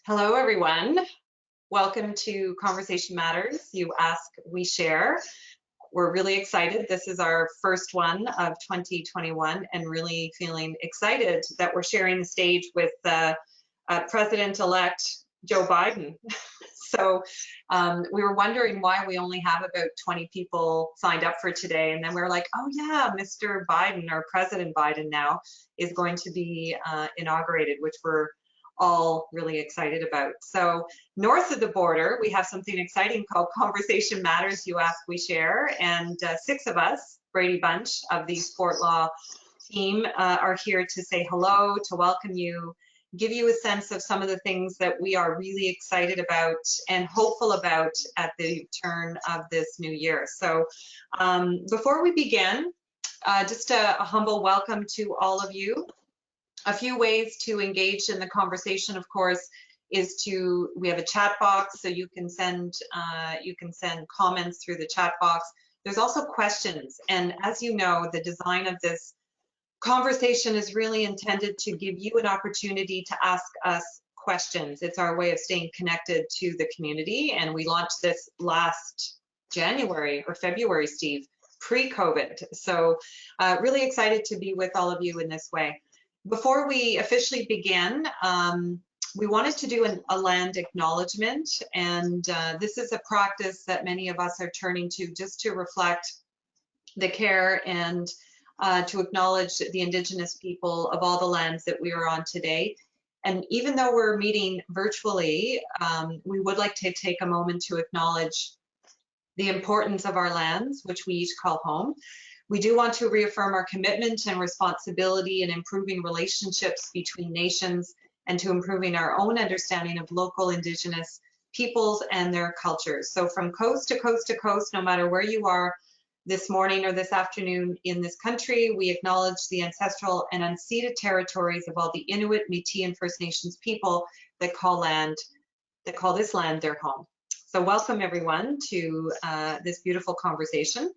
Hello, everyone. Welcome to Conversation Matters. You ask, we share. We're really excited. This is our first one of 2021 and really feeling excited that we're sharing the stage with President-elect Joe Biden. So we were wondering why we only have about 20 people signed up for today. And then we were like, oh yeah, Mr. Biden, or President Biden now, is going to be inaugurated, which we're all really excited about. So north of the border, we have something exciting called Conversation Matters, You Ask, We Share. And 6 of us, Brady Bunch of the Sport Law team, are here to say hello, to welcome you, give you a sense of some of the things that we are really excited about and hopeful about at the turn of this new year. So before we begin, just a humble welcome to all of you. A few ways to engage in the conversation, of course, is we have a chat box, so you can send comments through the chat box. There's also questions, and as you know, the design of this conversation is really intended to give you an opportunity to ask us questions. It's our way of staying connected to the community, and we launched this last January or February, Steve, pre-COVID. So really excited to be with all of you in this way. Before we officially begin, we wanted to do a land acknowledgement, and this is a practice that many of us are turning to just to reflect the care and to acknowledge the Indigenous people of all the lands that we are on today. And even though we're meeting virtually, we would like to take a moment to acknowledge the importance of our lands, which we each call home. We do want to reaffirm our commitment and responsibility in improving relationships between nations and to improving our own understanding of local Indigenous peoples and their cultures. So from coast to coast to coast, no matter where you are this morning or this afternoon in this country, we acknowledge the ancestral and unceded territories of all the Inuit, Métis, and First Nations people that call this land their home. So welcome everyone to this beautiful conversation.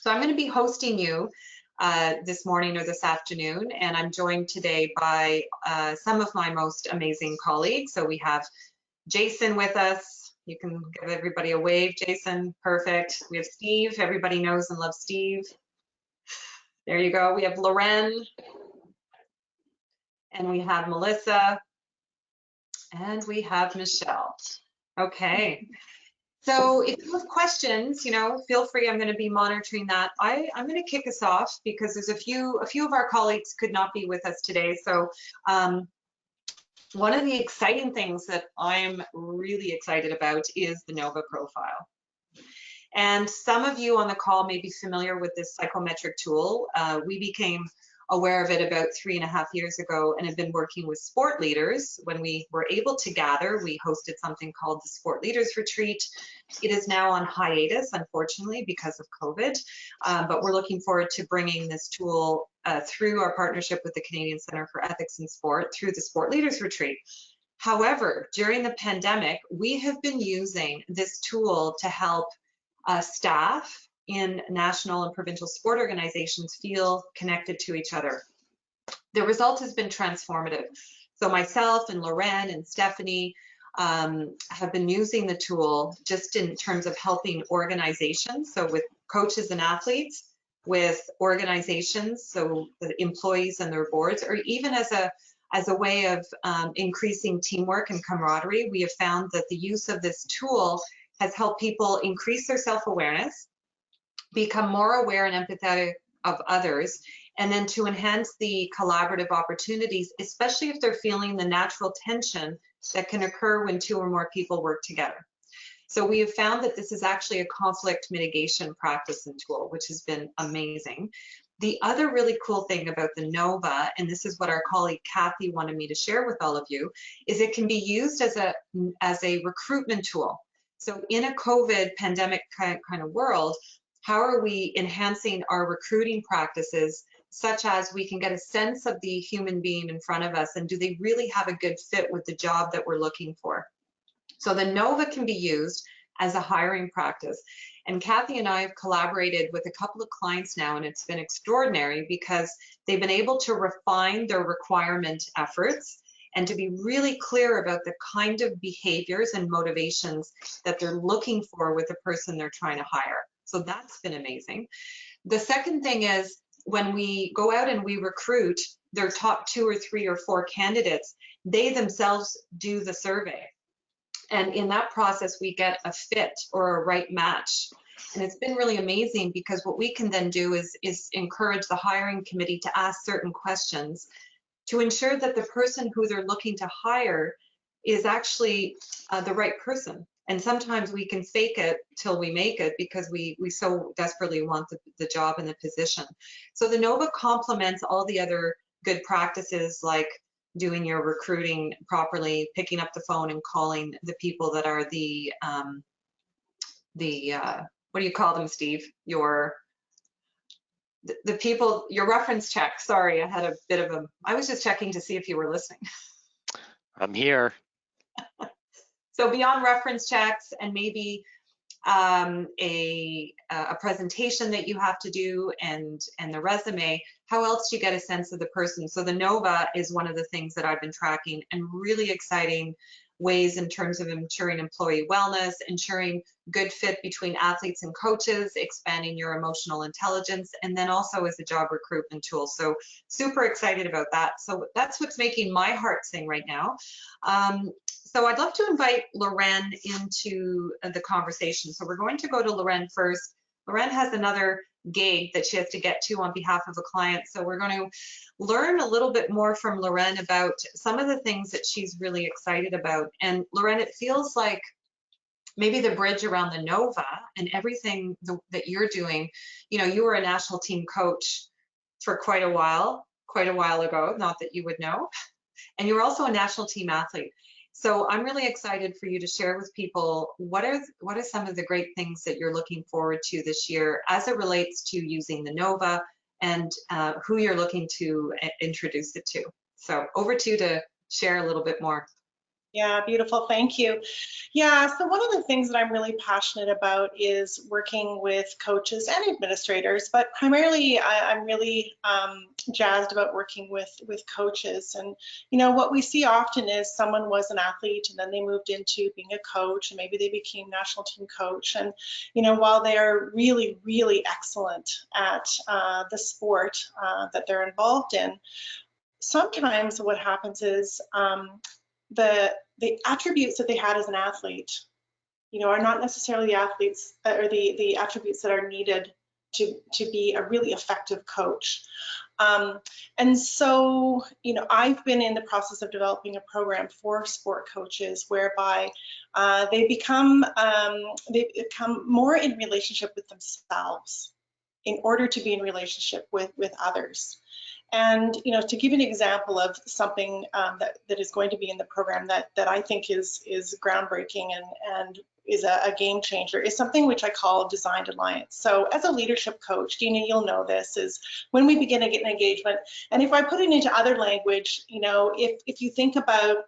So I'm going to be hosting you this morning or this afternoon, and I'm joined today by some of my most amazing colleagues. So we have Jason with us. You can give everybody a wave, Jason. Perfect. We have Steve. Everybody knows and loves Steve. There you go. We have Loren, and we have Melissa, and we have Michelle. Okay. So if you have questions, feel free. I'm going to be monitoring that. I'm going to kick us off because there's a few of our colleagues could not be with us today. So one of the exciting things that I'm really excited about is the NOVA profile. And some of you on the call may be familiar with this psychometric tool. We became aware of it about 3.5 years ago and have been working with sport leaders. When we were able to gather, we hosted something called the Sport Leaders Retreat. It is now on hiatus, unfortunately, because of COVID, but we're looking forward to bringing this tool through our partnership with the Canadian Centre for Ethics in Sport through the Sport Leaders Retreat. However, during the pandemic, we have been using this tool to help staff in national and provincial sport organizations feel connected to each other. The result has been transformative. So myself and Loren and Stephanie have been using the tool just in terms of helping organizations, so with coaches and athletes, with organizations, so the employees and their boards, or even as a way of increasing teamwork and camaraderie. We have found that the use of this tool has helped people increase their self-awareness, become more aware and empathetic of others, and then to enhance the collaborative opportunities, especially if they're feeling the natural tension that can occur when 2 or more people work together. So we have found that this is actually a conflict mitigation practice and tool, which has been amazing. The other really cool thing about the NOVA, and this is what our colleague Kathy wanted me to share with all of you, is it can be used as a recruitment tool. So in a COVID pandemic kind of world, how are we enhancing our recruiting practices such as we can get a sense of the human being in front of us and do they really have a good fit with the job that we're looking for? So the NOVA can be used as a hiring practice. And Kathy and I have collaborated with a couple of clients now, and it's been extraordinary because they've been able to refine their requirement efforts and to be really clear about the kind of behaviors and motivations that they're looking for with the person they're trying to hire. So that's been amazing. The second thing is, when we go out and we recruit their top 2 or 3 or 4 candidates, they themselves do the survey. And in that process, we get a fit or a right match. And it's been really amazing, because what we can then do is encourage the hiring committee to ask certain questions to ensure that the person who they're looking to hire is actually the right person. And sometimes we can fake it till we make it, because we so desperately want the job and the position. So the NOVA complements all the other good practices, like doing your recruiting properly, picking up the phone and calling the people that are the what do you call them, Steve? The people, your reference check. Sorry, I had a bit of I was just checking to see if you were listening. I'm here. So beyond reference checks and maybe a presentation that you have to do and the resume, how else do you get a sense of the person? So the NOVA is one of the things that I've been tracking, and really exciting ways in terms of ensuring employee wellness, ensuring good fit between athletes and coaches, expanding your emotional intelligence, and then also as a job recruitment tool. So super excited about that. So that's what's making my heart sing right now. So I'd love to invite Loren into the conversation. So we're going to go to Loren first. Loren has another gig that she has to get to on behalf of a client. So we're going to learn a little bit more from Loren about some of the things that she's really excited about. And Loren, it feels like maybe the bridge around the NOVA and everything that you're doing. You know, you were a national team coach for quite a while ago, not that you would know. And you were also a national team athlete. So I'm really excited for you to share with people what are some of the great things that you're looking forward to this year as it relates to using the NOVA, and who you're looking to introduce it to. So over to you to share a little bit more. Yeah, beautiful. Thank you. Yeah, so one of the things that I'm really passionate about is working with coaches and administrators, but primarily I'm really jazzed about working with coaches. And, you know, what we see often is someone was an athlete and then they moved into being a coach, and maybe they became national team coach. And, you know, while they are really, really excellent at the sport that they're involved in, sometimes what happens is the attributes that they had as an athlete, you know, are not necessarily the athletes or the attributes that are needed to be a really effective coach. And so, you know, I've been in the process of developing a program for sport coaches whereby they become more in relationship with themselves in order to be in relationship with others. And, you know, to give an example of something that is going to be in the program that I think is groundbreaking and is a game changer, is something which I call designed alliance. So as a leadership coach, Dina, you'll know this, is when we begin to get an engagement, and if I put it into other language, you know, if you think about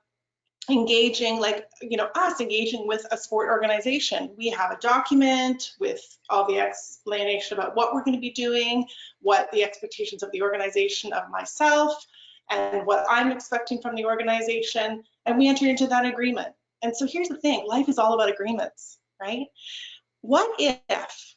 engaging, like, you know, us engaging with a sport organization, we have a document with all the explanation about what we're going to be doing, what the expectations of the organization, of myself, and what I'm expecting from the organization, and we enter into that agreement. And so here's the thing, life is all about agreements, right? What if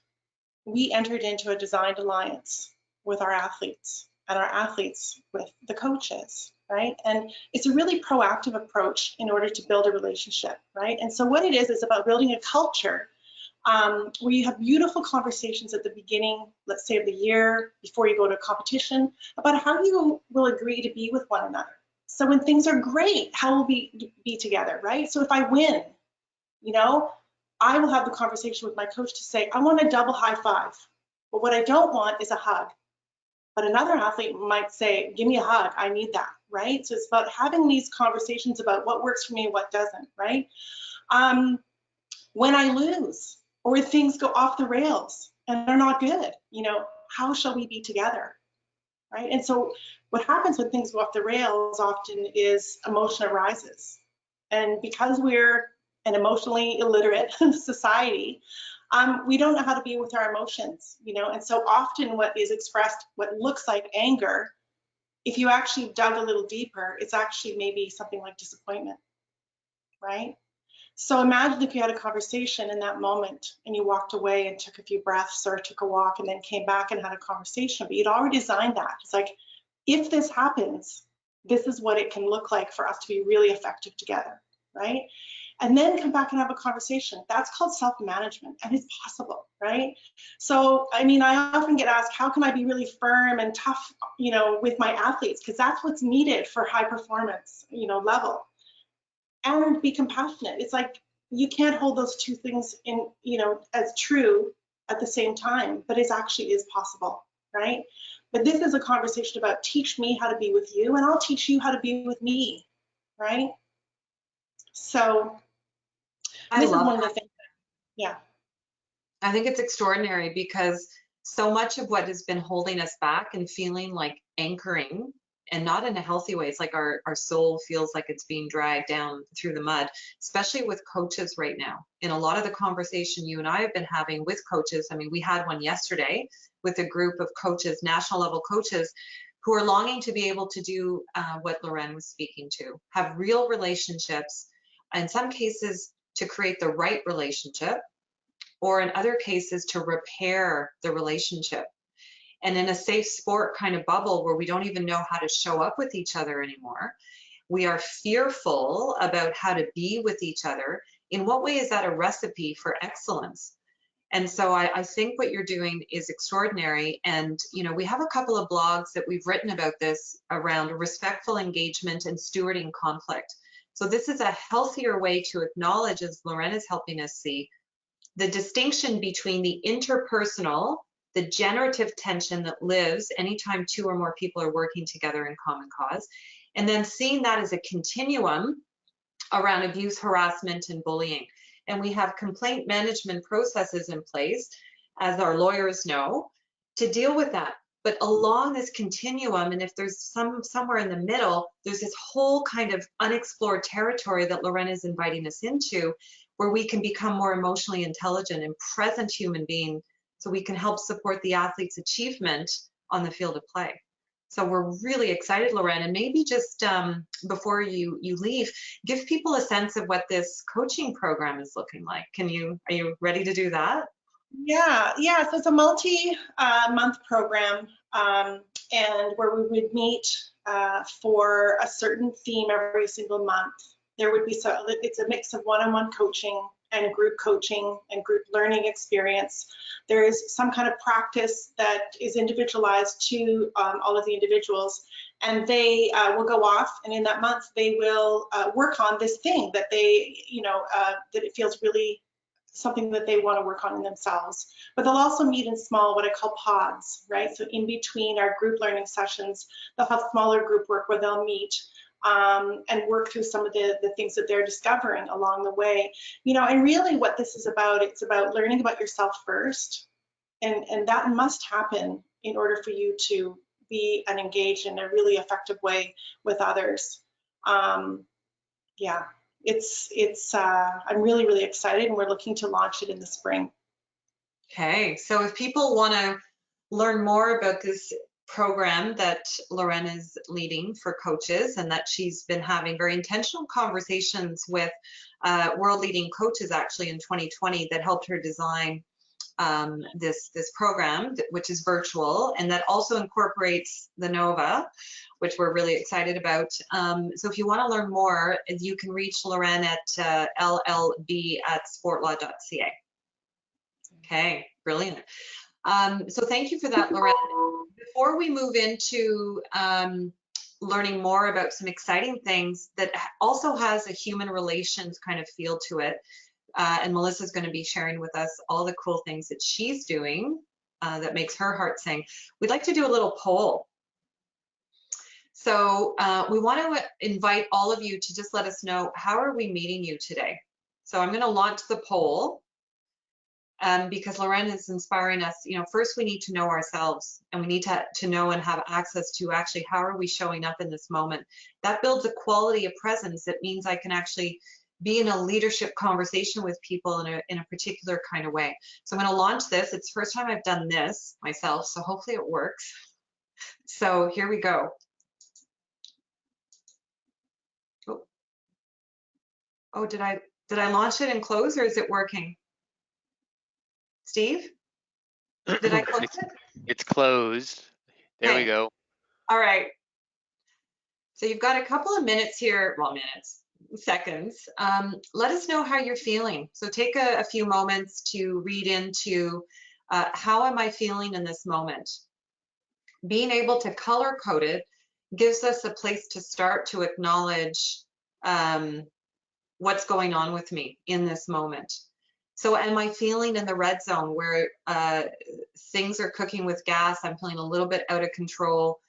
we entered into a designed alliance with our athletes, and our athletes with the coaches, right? And it's a really proactive approach in order to build a relationship, right? And so what it is about building a culture where you have beautiful conversations at the beginning, let's say, of the year, before you go to a competition, about how you will agree to be with one another. So when things are great, how will we be together, right? So if I win, you know, I will have the conversation with my coach to say, I want a double high five. But what I don't want is a hug. But another athlete might say, give me a hug, I need that, right? So it's about having these conversations about what works for me and what doesn't, right? When I lose, or things go off the rails and they're not good, you know, how shall we be together, right? And so what happens when things go off the rails often is emotion arises. And because we're an emotionally illiterate society, we don't know how to be with our emotions, you know, and so often what is expressed, what looks like anger, if you actually dug a little deeper, it's actually maybe something like disappointment, right? So imagine if you had a conversation in that moment and you walked away and took a few breaths or took a walk and then came back and had a conversation, but you'd already designed that. It's like, if this happens, this is what it can look like for us to be really effective together, right? And then come back and have a conversation. That's called self-management, and it's possible, right? So, I mean, I often get asked, how can I be really firm and tough, you know, with my athletes? Because that's what's needed for high performance, you know, level. And be compassionate. It's like, you can't hold those two things in, you know, as true at the same time, but it actually is possible, right? But this is a conversation about teach me how to be with you, and I'll teach you how to be with me, right? So this is one of the things that, yeah. I think it's extraordinary because so much of what has been holding us back and feeling like anchoring, and not in a healthy way, it's like our soul feels like it's being dragged down through the mud, especially with coaches right now. In a lot of the conversation you and I have been having with coaches, I mean, we had one yesterday with a group of coaches, national level coaches, who are longing to be able to do what Lorraine was speaking to, have real relationships, in some cases to create the right relationship, or in other cases to repair the relationship. And in a safe sport kind of bubble where we don't even know how to show up with each other anymore, we are fearful about how to be with each other. In what way is that a recipe for excellence? And so I think what you're doing is extraordinary. And, you know, we have a couple of blogs that we've written about this around respectful engagement and stewarding conflict. So this is a healthier way to acknowledge, as Lorraine is helping us see, the distinction between the interpersonal, the generative tension that lives anytime two or more people are working together in common cause, and then seeing that as a continuum around abuse, harassment, and bullying. And we have complaint management processes in place, as our lawyers know, to deal with that. But along this continuum, and if there's somewhere in the middle, there's this whole kind of unexplored territory that Lorraine is inviting us into, where we can become more emotionally intelligent and present human being, so we can help support the athlete's achievement on the field of play. So we're really excited, Lorraine, and maybe just before you leave, give people a sense of what this coaching program is looking like. Are you ready to do that? Yeah, so it's a multi-month program, and where we would meet for a certain theme every single month. There would be, so it's a mix of one-on-one coaching and group coaching and group learning experience. There is some kind of practice that is individualized to all of the individuals, and they will go off, and in that month they will work on this thing that they, you know, that it feels really something that they want to work on in themselves. But they'll also meet in small, what I call pods, right? So in between our group learning sessions, they'll have smaller group work where they'll meet and work through some of the things that they're discovering along the way. You know, and really what this is about, it's about learning about yourself first. And that must happen in order for you to be and engage in a really effective way with others. Yeah, I'm really, really excited, and we're looking to launch it in the spring. Okay, so if people want to learn more about this program that Lorraine is leading for coaches, and that she's been having very intentional conversations with world leading coaches actually in 2020 that helped her design this program, which is virtual, and that also incorporates the NOVA, which we're really excited about. So if you want to learn more, you can reach Lorraine at llb@sportlaw.ca. Okay, brilliant. So thank you for that, Lorraine. Before we move into learning more about some exciting things that also has a human relations kind of feel to it, and Melissa's going to be sharing with us all the cool things that she's doing that makes her heart sing, we'd like to do a little poll. So we want to invite all of you to just let us know, how are we meeting you today? So I'm going to launch the poll. Because Lorraine is inspiring us. You know, first we need to know ourselves, and we need to know and have access to actually how are we showing up in this moment. That builds a quality of presence that means I can actually be in a leadership conversation with people in a particular kind of way. So I'm going to launch this. It's the first time I've done this myself, so hopefully it works. So here we go. Oh, did I launch it and close, or is it working? Steve, did I close it? It's closed. There we Okay. go. All right. So you've got a couple of minutes here, well, minutes, seconds. Let us know how you're feeling. So take a few moments to read into how am I feeling in this moment? Being able to color code it gives us a place to start to acknowledge what's going on with me in this moment. So am I feeling in the red zone where things are cooking with gas? I'm feeling a little bit out of control.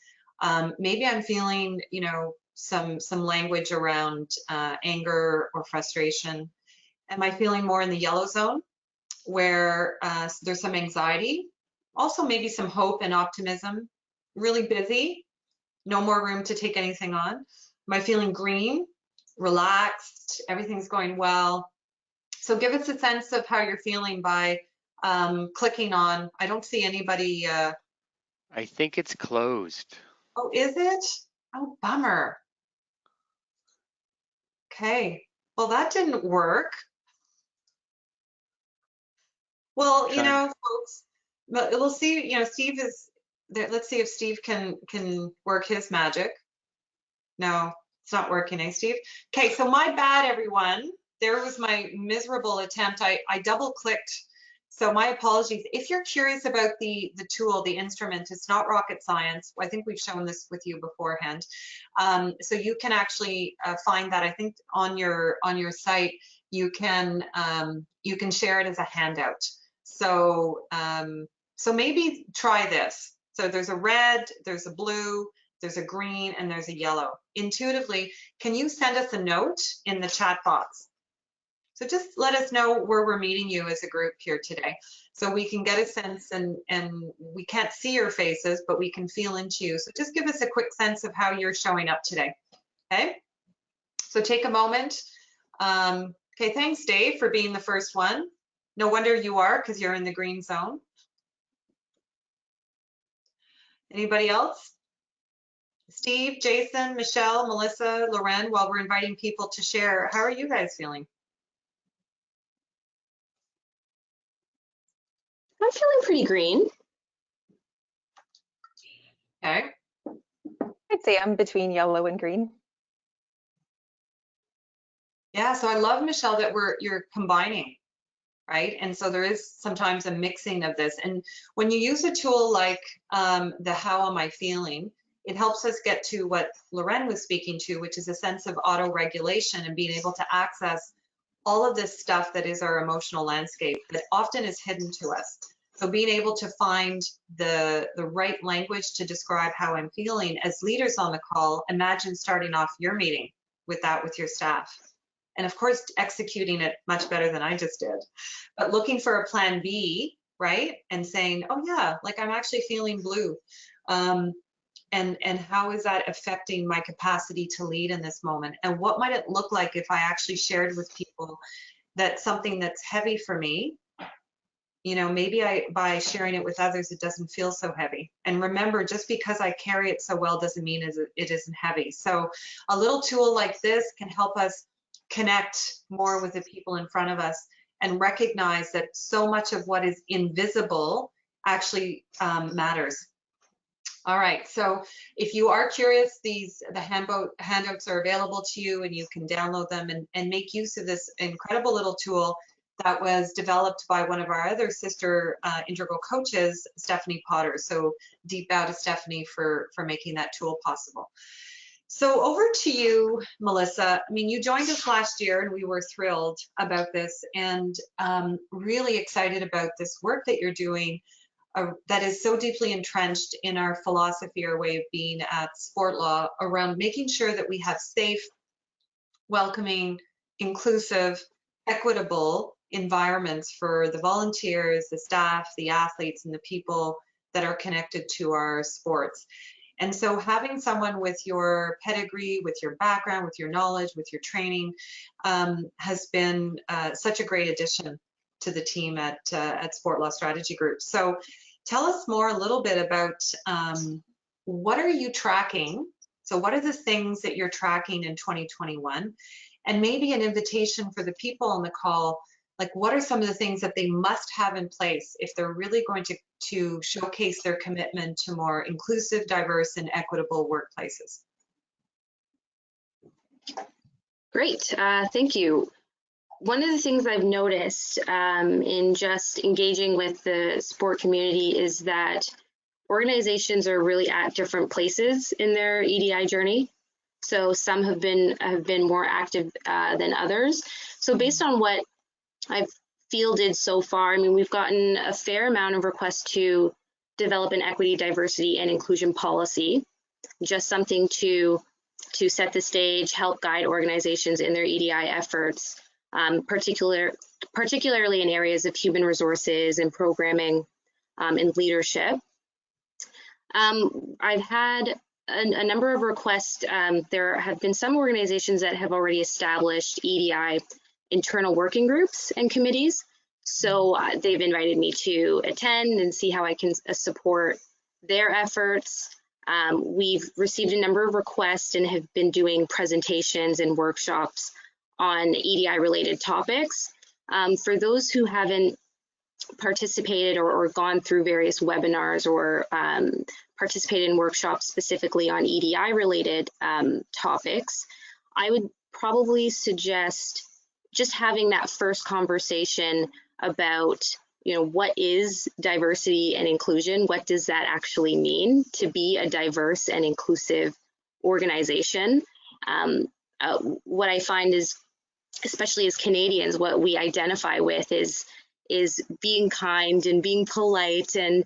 Maybe I'm feeling, you know, some language around anger or frustration. Am I feeling more in the yellow zone where there's some anxiety? Also maybe some hope and optimism. Really busy, no more room to take anything on. Am I feeling green? Relaxed, everything's going well. So give us a sense of how you're feeling by clicking on, I don't see anybody. I think it's closed. Oh, is it? Oh, bummer. Okay, well, that didn't work. Well, you Trying. know, folks, we'll see, you know, Steve is there. Let's see if Steve can work his magic. No, it's not working, eh, Steve? Okay, so my bad, everyone. There was my miserable attempt. I double clicked. So my apologies. If you're curious about the tool, the instrument, it's not rocket science. I think we've shown this with you beforehand. So you can actually find that. I think on your site you can share it as a handout. So so maybe try this. So there's a red, there's a blue, there's a green, and there's a yellow. Intuitively, can you send us a note in the chat box? So just let us know where we're meeting you as a group here today, so we can get a sense, and we can't see your faces, but we can feel into you. So just give us a quick sense of how you're showing up today, okay? So take a moment. Okay, thanks, Dave, for being the first one. No wonder you are, because you're in the green zone. Anybody else? Steve, Jason, Michelle, Melissa, Loren, while we're inviting people to share, how are you guys feeling? I'm feeling pretty green. Okay. I'd say I'm between yellow and green. Yeah, so I love, Michelle, that you're combining, right? And so there is sometimes a mixing of this. And when you use a tool like the how am I feeling, it helps us get to what Loren was speaking to, which is a sense of auto-regulation and being able to access all of this stuff that is our emotional landscape that often is hidden to us. So being able to find the right language to describe how I'm feeling. As leaders on the call, imagine starting off your meeting with that with your staff. And of course, executing it much better than I just did. But looking for a plan B, right? And saying, oh yeah, like I'm actually feeling blue. And how is that affecting my capacity to lead in this moment? And what might it look like if I actually shared with people that something that's heavy for me, you know, maybe by sharing it with others, it doesn't feel so heavy. And remember, just because I carry it so well doesn't mean it isn't heavy. So a little tool like this can help us connect more with the people in front of us and recognize that so much of what is invisible actually matters. All right, so if you are curious, the handouts are available to you, and you can download them and make use of this incredible little tool that was developed by one of our other sister integral coaches, Stephanie Potter. So deep bow to Stephanie for making that tool possible. So over to you, Melissa. I mean, you joined us last year and we were thrilled about this, and really excited about this work that you're doing that is so deeply entrenched in our philosophy, our way of being at Sport Law, around making sure that we have safe, welcoming, inclusive, equitable environments for the volunteers, the staff, the athletes, and the people that are connected to our sports. And so having someone with your pedigree, with your background, with your knowledge, with your training has been such a great addition to the team at Sport Law Strategy Group. So tell us more a little bit about what are you tracking? So what are the things that you're tracking in 2021? and maybe an invitation for the people on the call, like what are some of the things that they must have in place if they're really going to showcase their commitment to more inclusive, diverse, and equitable workplaces? Great, thank you. One of the things I've noticed in just engaging with the sport community is that organizations are really at different places in their EDI journey. So some have been more active than others. So based on what I've fielded so far, I mean, we've gotten a fair amount of requests to develop an equity, diversity, and inclusion policy, just something to set the stage, help guide organizations in their EDI efforts, particularly in areas of human resources and programming and leadership. I've had a number of requests. There have been some organizations that have already established EDI internal working groups and committees. So they've invited me to attend and see how I can support their efforts. We've received a number of requests and have been doing presentations and workshops on EDI related topics. For those who haven't participated or gone through various webinars or participated in workshops specifically on EDI related topics, I would probably suggest just having that first conversation about, you know, what is diversity and inclusion? What does that actually mean to be a diverse and inclusive organization? What I find is, especially as Canadians, what we identify with is being kind and being polite, and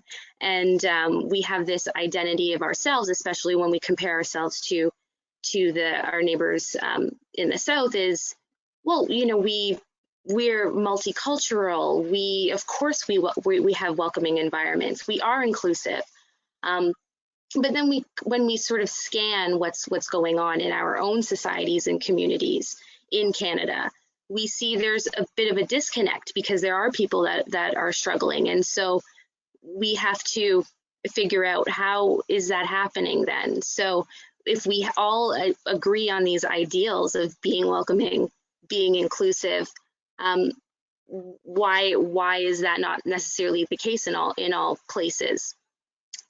we have this identity of ourselves, especially when we compare ourselves to our neighbors in the South, is, well, you know, we're multicultural. Of course we have welcoming environments. We are inclusive. But then when we sort of scan what's going on in our own societies and communities in Canada, we see there's a bit of a disconnect because there are people that are struggling. And so we have to figure out, how is that happening then? So if we all agree on these ideals of being welcoming, being inclusive, why is that not necessarily the case in all places?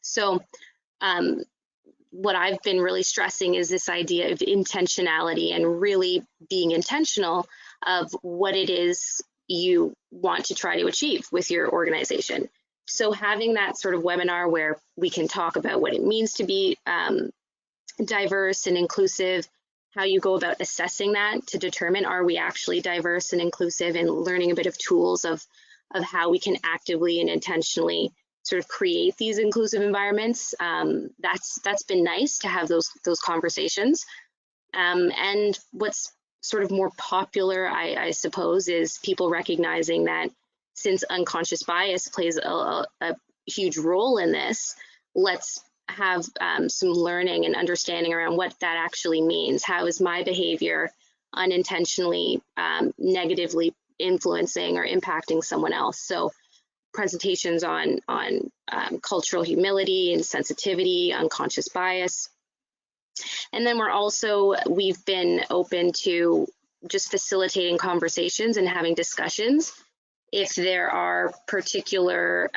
So what I've been really stressing is this idea of intentionality and really being intentional of what it is you want to try to achieve with your organization. So having that sort of webinar where we can talk about what it means to be diverse and inclusive, how you go about assessing that to determine, are we actually diverse and inclusive, and learning a bit of tools of how we can actively and intentionally sort of create these inclusive environments. That's been nice to have those conversations. And what's sort of more popular, I suppose, is people recognizing that since unconscious bias plays a huge role in this, let's have some learning and understanding around what that actually means. How is my behavior unintentionally negatively influencing or impacting someone else? So presentations on cultural humility and sensitivity, unconscious bias. And then we've been open to just facilitating conversations and having discussions. If there are particular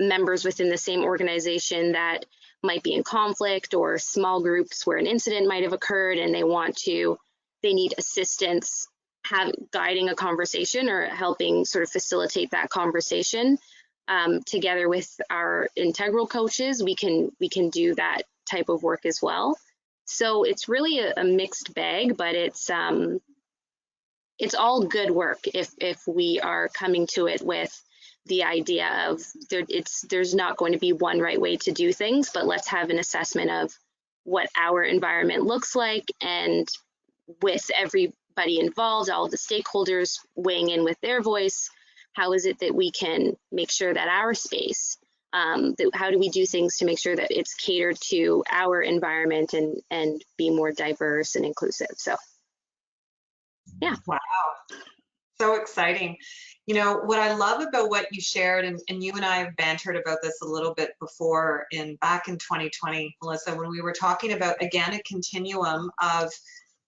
members within the same organization that might be in conflict, or small groups where an incident might have occurred and they need assistance guiding a conversation or helping sort of facilitate that conversation, together with our integral coaches, we can do that type of work as well. So it's really a mixed bag, but it's all good work if we are coming to it with the idea of there's not going to be one right way to do things, but let's have an assessment of what our environment looks like, and with everybody involved, all of the stakeholders weighing in with their voice, how is it that we can make sure that our space, how do we do things to make sure that it's catered to our environment and be more diverse and inclusive? So, yeah. Wow, so exciting. You know, what I love about what you shared, and you and I have bantered about this a little bit before, back in 2020, Melissa, when we were talking about, again, a continuum of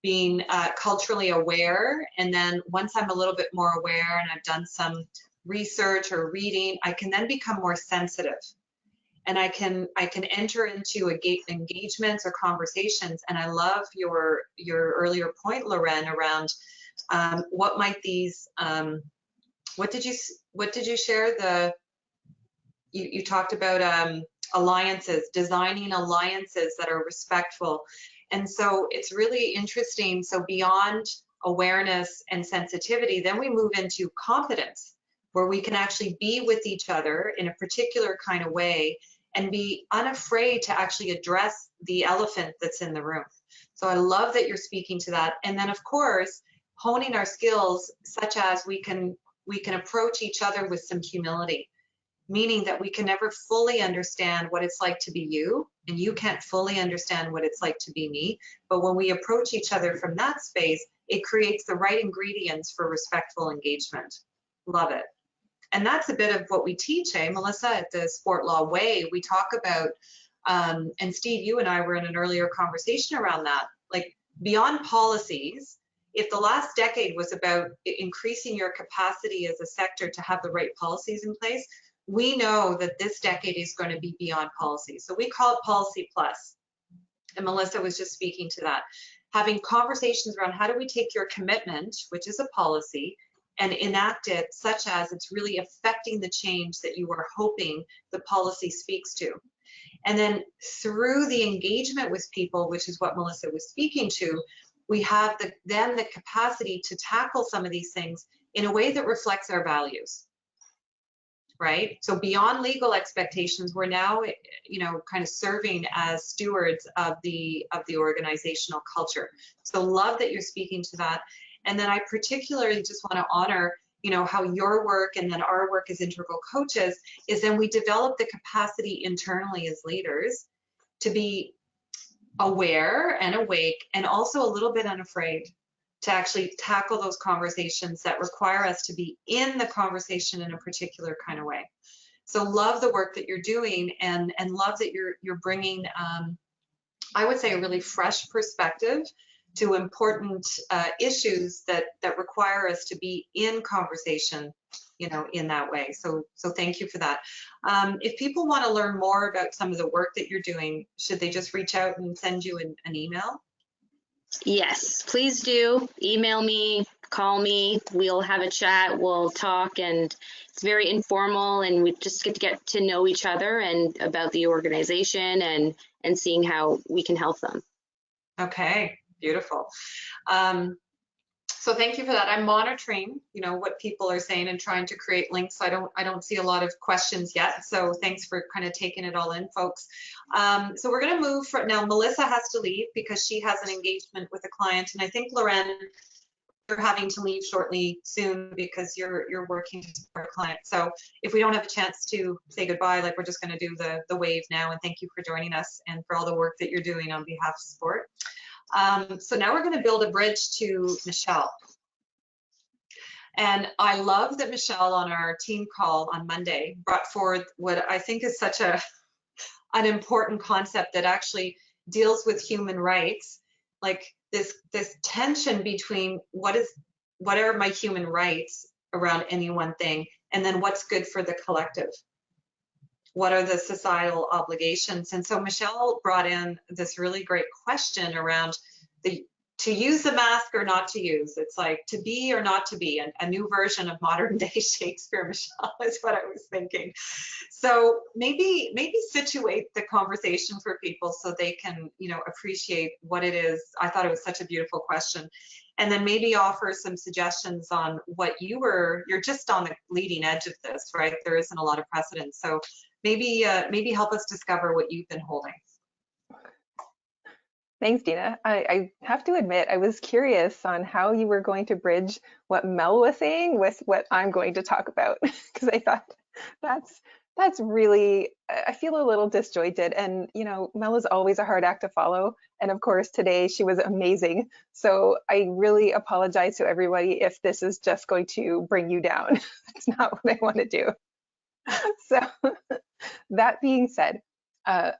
being culturally aware. And then once I'm a little bit more aware and I've done some research or reading, I can then become more sensitive. And I can enter into engagements or conversations. And I love your earlier point, Loren, around what might these, what did you share? You talked about alliances, designing alliances that are respectful. And so it's really interesting. So beyond awareness and sensitivity, then we move into competence, where we can actually be with each other in a particular kind of way and be unafraid to actually address the elephant that's in the room. So I love that you're speaking to that. And then of course, honing our skills such as we can approach each other with some humility, meaning that we can never fully understand what it's like to be you, and you can't fully understand what it's like to be me. But when we approach each other from that space, it creates the right ingredients for respectful engagement. Love it. And that's a bit of what we teach, Melissa, at the Sport Law Way. We talk about, and Steve, you and I were in an earlier conversation around that, like beyond policies, if the last decade was about increasing your capacity as a sector to have the right policies in place, we know that this decade is going to be beyond policy. So we call it Policy Plus. And Melissa was just speaking to that. Having conversations around how do we take your commitment, which is a policy, and enact it such as it's really affecting the change that you are hoping the policy speaks to. And then through the engagement with people, which is what Melissa was speaking to, we have then the capacity to tackle some of these things in a way that reflects our values. Right? So beyond legal expectations, we're now, kind of serving as stewards of the organizational culture. So love that you're speaking to that. And then I particularly just want to honor, how your work and then our work as integral coaches is then we develop the capacity internally as leaders to be aware and awake and also a little bit unafraid to actually tackle those conversations that require us to be in the conversation in a particular kind of way. So love the work that you're doing and love that you're bringing, I would say, a really fresh perspective to important issues that require us to be in conversation, in that way. So thank you for that. If people want to learn more about some of the work that you're doing, should they just reach out and send you an email? Yes, please do. Email me, call me. We'll have a chat. We'll talk, and it's very informal, and we just get to know each other and about the organization and seeing how we can help them. Okay, beautiful. So thank you for that. I'm monitoring, what people are saying and trying to create links. I don't see a lot of questions yet. So thanks for kind of taking it all in, folks. So we're going to move now. Melissa has to leave because she has an engagement with a client, and I think Loren, you're having to leave shortly soon because you're working to support a client. So if we don't have a chance to say goodbye, we're just going to do the wave now. And thank you for joining us and for all the work that you're doing on behalf of sport. So now we're going to build a bridge to Michelle. And I love that Michelle on our team call on Monday brought forward what I think is such an important concept that actually deals with human rights, like this tension between what are my human rights around any one thing, and then what's good for the collective. What are the societal obligations? And so Michelle brought in this really great question around to use the mask or not to use. It's like to be or not to be, a new version of modern day Shakespeare, Michelle, is what I was thinking. So maybe situate the conversation for people so they can, appreciate what it is. I thought it was such a beautiful question. And then maybe offer some suggestions on what you're just on the leading edge of this, right? There isn't a lot of precedent. So maybe help us discover what you've been holding. Thanks, Dina. I have to admit, I was curious on how you were going to bridge what Mel was saying with what I'm going to talk about, because I thought that's really, I feel a little disjointed. And, Mel is always a hard act to follow. And of course, today she was amazing. So I really apologize to everybody if this is just going to bring you down. That's not what I want to do. So that being said,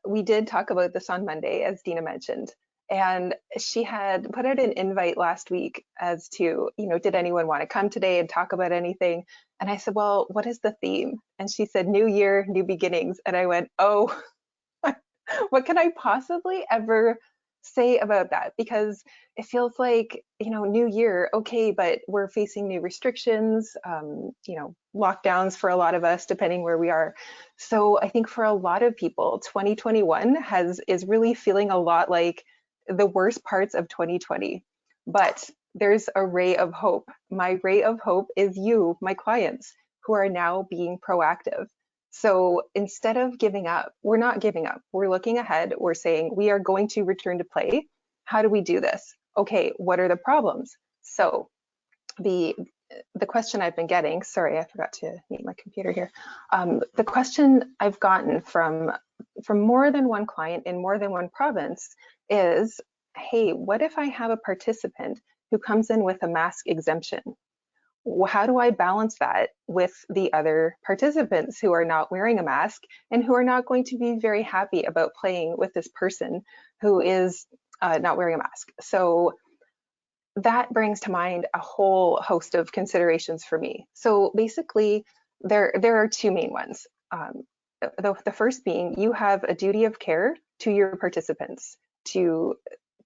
we did talk about this on Monday, as Dina mentioned. And she had put out an invite last week as to, did anyone want to come today and talk about anything? And I said, well, what is the theme? And she said, New Year, New Beginnings. And I went, oh, what can I possibly ever say about that? Because it feels like, new year, okay, but we're facing new restrictions, lockdowns for a lot of us, depending where we are. So I think for a lot of people, 2021 is really feeling a lot like the worst parts of 2020. But there's a ray of hope. My ray of hope is you, my clients, who are now being proactive. So instead of giving up, we're not giving up. We're looking ahead. We're saying we are going to return to play. How do we do this? Okay, what are the problems? So the question I've been getting, sorry, I forgot to mute my computer here. The question I've gotten from more than one client in more than one province is, hey, what if I have a participant who comes in with a mask exemption? How do I balance that with the other participants who are not wearing a mask and who are not going to be very happy about playing with this person who is not wearing a mask? So that brings to mind a whole host of considerations for me. So basically, there are two main ones. The first being, you have a duty of care to your participants to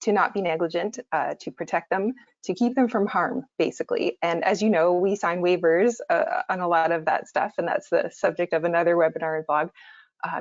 not be negligent, to protect them, to keep them from harm, basically. And as you know, we sign waivers on a lot of that stuff, and that's the subject of another webinar and blog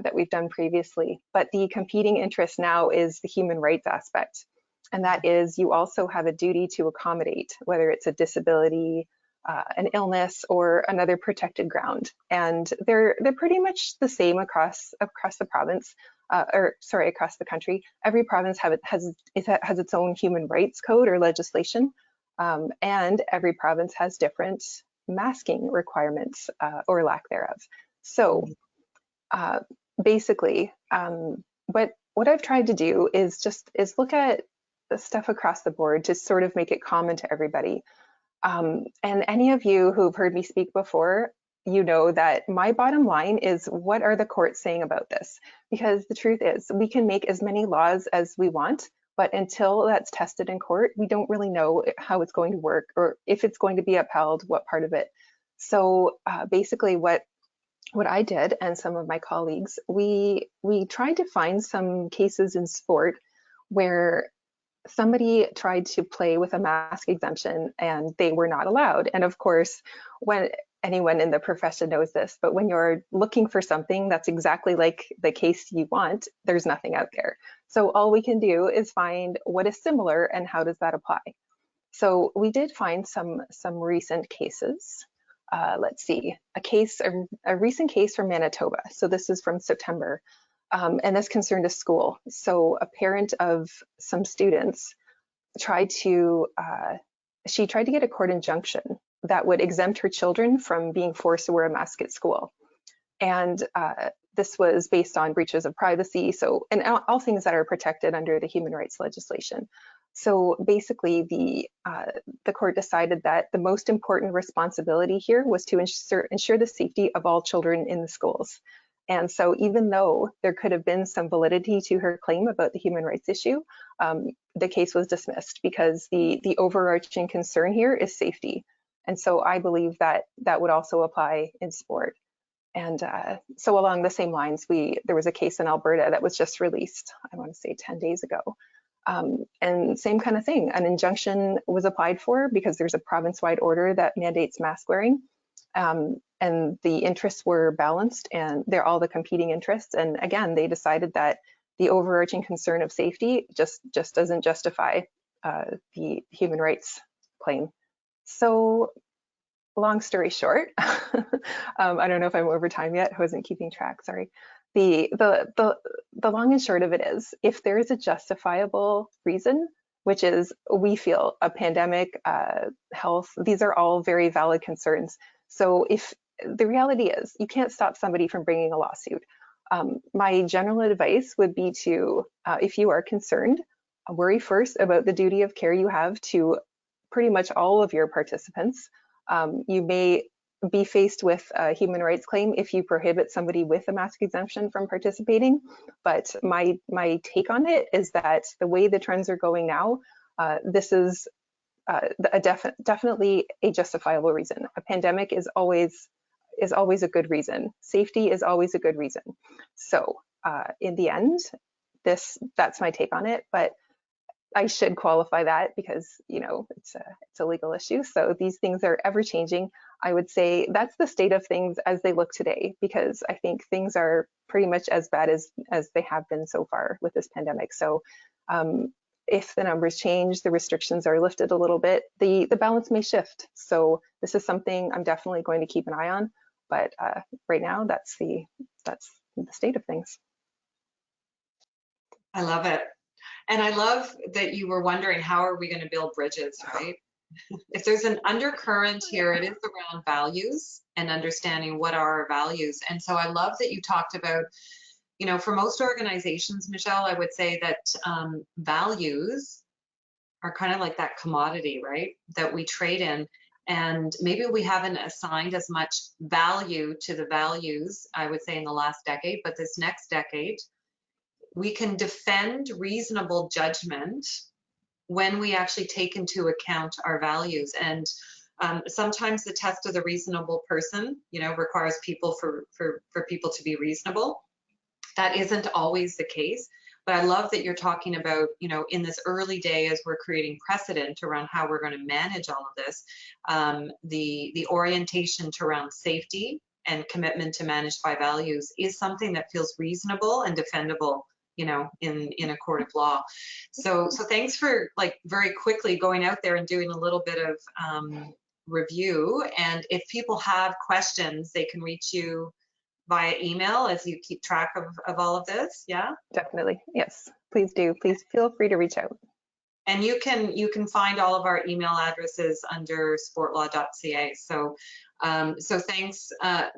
that we've done previously. But the competing interest now is the human rights aspect. And that is, you also have a duty to accommodate, whether it's a disability, an illness, or another protected ground. And they're pretty much the same across the province. Across the country. Every province has its own human rights code or legislation, and every province has different masking requirements or lack thereof. So basically, what I've tried to do is look at the stuff across the board to sort of make it common to everybody. And any of you who've heard me speak before, you know that my bottom line is, what are the courts saying about this? Because the truth is, we can make as many laws as we want, but until that's tested in court, we don't really know how it's going to work or if it's going to be upheld, what part of it. So basically what I did, and some of my colleagues, we tried to find some cases in sport where somebody tried to play with a mask exemption and they were not allowed. And of course, when anyone in the profession knows this, but when you're looking for something that's exactly like the case you want, there's nothing out there. So all we can do is find what is similar and how does that apply. So we did find some recent cases. Let's see, a recent case from Manitoba. So this is from September. And this concerned a school. So a parent of some students tried to get a court injunction that would exempt her children from being forced to wear a mask at school. And this was based on breaches of privacy, and all things that are protected under the human rights legislation. So basically, the court decided that the most important responsibility here was to ensure the safety of all children in the schools. And so even though there could have been some validity to her claim about the human rights issue, the case was dismissed because the overarching concern here is safety. And so I believe that would also apply in sport. And so along the same lines, there was a case in Alberta that was just released, I want to say 10 days ago. And same kind of thing, an injunction was applied for because there's a province-wide order that mandates mask wearing. And the interests were balanced, and they're all the competing interests. And again, they decided that the overarching concern of safety just doesn't justify the human rights claim. So long story short, I don't know if I'm over time yet. I wasn't keeping track, sorry. The long and short of it is, if there is a justifiable reason, which is, we feel, a pandemic, health, these are all very valid concerns. So if the reality is, you can't stop somebody from bringing a lawsuit. My general advice would be to, if you are concerned, worry first about the duty of care you have to pretty much all of your participants. You may be faced with a human rights claim if you prohibit somebody with a mask exemption from participating. But my take on it is that the way the trends are going now, this is definitely a justifiable reason. A pandemic is always a good reason. Safety is always a good reason. So in the end, that's my take on it. But I should qualify that because, you know, it's a legal issue. So these things are ever changing. I would say that's the state of things as they look today, because I think things are pretty much as bad as they have been so far with this pandemic. So if the numbers change, the restrictions are lifted a little bit, the balance may shift. So this is something I'm definitely going to keep an eye on. But right now, that's the state of things. I love it. And I love that you were wondering, how are we going to build bridges, right? If there's an undercurrent here, it is around values and understanding what are our values. And so I love that you talked about, you know, for most organizations, Michelle, I would say that values are kind of like that commodity, right? That we trade in. And maybe we haven't assigned as much value to the values, I would say, in the last decade, but this next decade, we can defend reasonable judgment when we actually take into account our values. And sometimes the test of the reasonable person, you know, requires people for people to be reasonable. That isn't always the case. But I love that you're talking about, you know, in this early day, as we're creating precedent around how we're going to manage all of this, the orientation to around safety and commitment to managed by values is something that feels reasonable and defendable, you know, in a court of law. So thanks for, like, very quickly going out there and doing a little bit of review. And if people have questions, they can reach you via email as you keep track of all of this. Yeah, Definitely. Yes, please do. Please feel free to reach out. and you can find all of our email addresses under sportlaw.ca. So so thanks,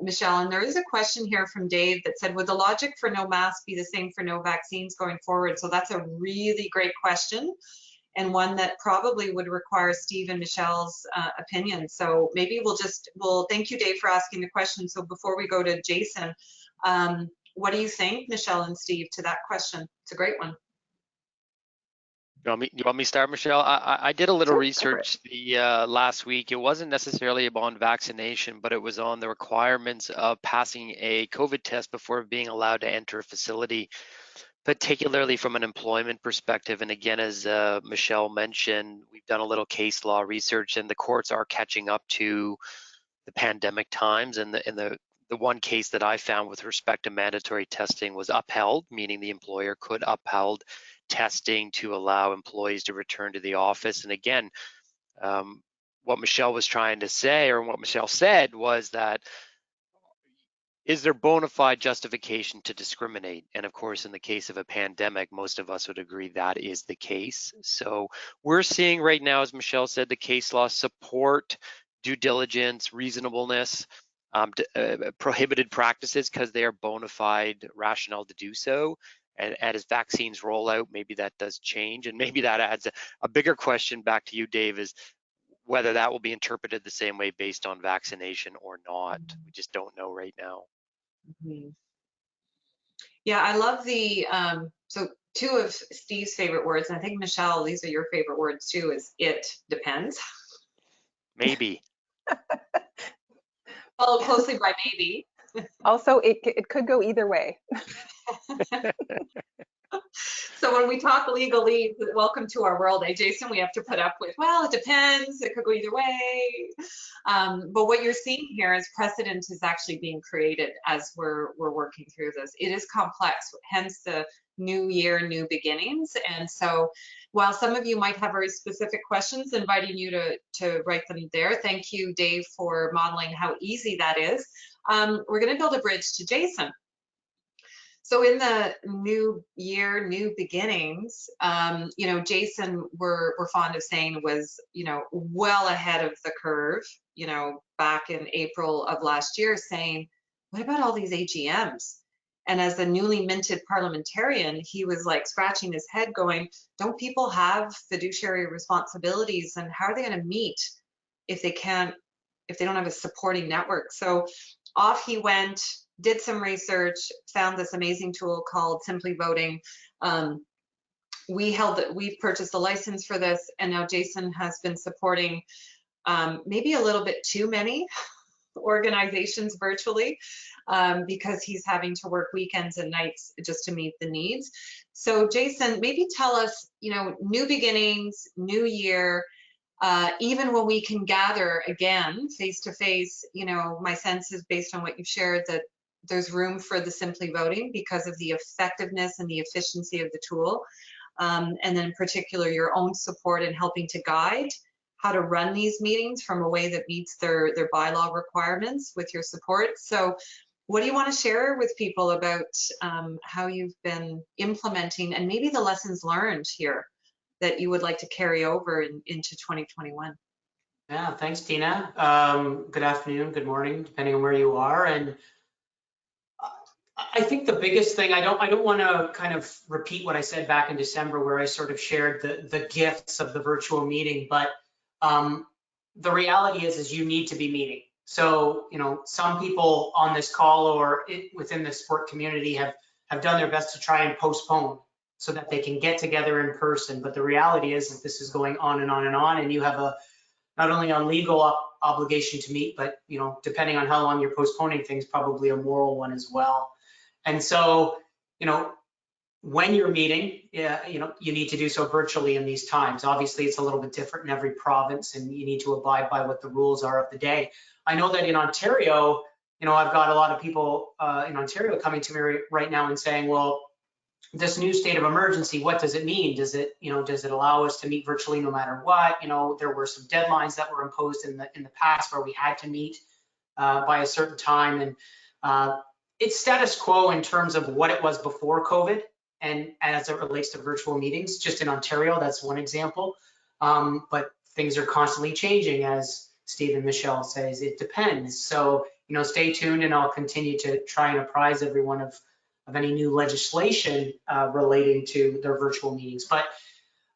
Michelle. And there is a question here from Dave that said, would the logic for no mask be the same for no vaccines going forward? So that's a really great question, and one that probably would require Steve and Michelle's opinion. So maybe we'll thank you, Dave, for asking the question. So before we go to Jason, what do you think, Michelle and Steve, to that question? It's a great one. You want me to start, Michelle? I did a little Sure, research the last week. It wasn't necessarily about vaccination, but it was on the requirements of passing a COVID test before being allowed to enter a facility, particularly from an employment perspective. And again, as Michelle mentioned, we've done a little case law research, and the courts are catching up to the pandemic times. And the one case that I found with respect to mandatory testing was upheld, meaning the employer could uphold testing to allow employees to return to the office. And again, what Michelle was trying to say, or what Michelle said, was that is there bona fide justification to discriminate? And of course, in the case of a pandemic, most of us would agree that is the case. So we're seeing right now, as Michelle said, the case law support due diligence, reasonableness, prohibited practices because they are bona fide rationale to do so. And as vaccines roll out, maybe that does change. And maybe that adds a bigger question back to you, Dave, is whether that will be interpreted the same way based on vaccination or not. We just don't know right now. Mm-hmm. Yeah, I love the, so two of Steve's favorite words, and I think, Michelle, these are your favorite words too, is it depends. Maybe. Followed closely by maybe. Also, it could go either way. So when we talk legalese, welcome to our world, Jason, we have to put up with, well, it depends, it could go either way. But what you're seeing here is precedent is actually being created as we're working through this. It is complex, hence the new year, new beginnings. And so while some of you might have very specific questions, inviting you to write them there. Thank you, Dave, for modeling how easy that is. We're going to build a bridge to Jason. So in the new year, new beginnings, you know, Jason, we're fond of saying, was, you know, well ahead of the curve, you know, back in April of last year, saying, what about all these AGMs? And as a newly minted parliamentarian, he was like scratching his head going, don't people have fiduciary responsibilities, and how are they going to meet if they can't if they don't have a supporting network. So off he went, did some research, found this amazing tool called Simply Voting. We've purchased a license for this, and now Jason has been supporting maybe a little bit too many organizations virtually because he's having to work weekends and nights just to meet the needs. So Jason, maybe tell us, new beginnings, new year, even when we can gather again face to face, my sense is based on what you've shared that there's room for the Simply Voting because of the effectiveness and the efficiency of the tool. And then in particular, your own support in helping to guide how to run these meetings from a way that meets their bylaw requirements with your support. So what do you want to share with people about how you've been implementing and maybe the lessons learned here that you would like to carry over into 2021? Yeah, thanks, Dina. Good afternoon, good morning, depending on where you are. And I think the biggest thing, I don't want to kind of repeat what I said back in December, where I sort of shared the gifts of the virtual meeting, but the reality is you need to be meeting. So, some people on this call or within the sport community have done their best to try and postpone so that they can get together in person. But the reality is that this is going on and on and on, and you have not only a legal obligation to meet, but, depending on how long you're postponing things, probably a moral one as well. And so, when you're meeting, you need to do so virtually in these times. Obviously, it's a little bit different in every province, and you need to abide by what the rules are of the day. I know that in Ontario, I've got a lot of people in Ontario coming to me right now and saying, well, this new state of emergency, what does it mean? Does it allow us to meet virtually no matter what? There were some deadlines that were imposed in the past where we had to meet by a certain time, and it's status quo in terms of what it was before COVID, and as it relates to virtual meetings, just in Ontario, that's one example. But things are constantly changing, as Steve and Michelle says, it depends. So, stay tuned, and I'll continue to try and apprise everyone of any new legislation relating to their virtual meetings. But,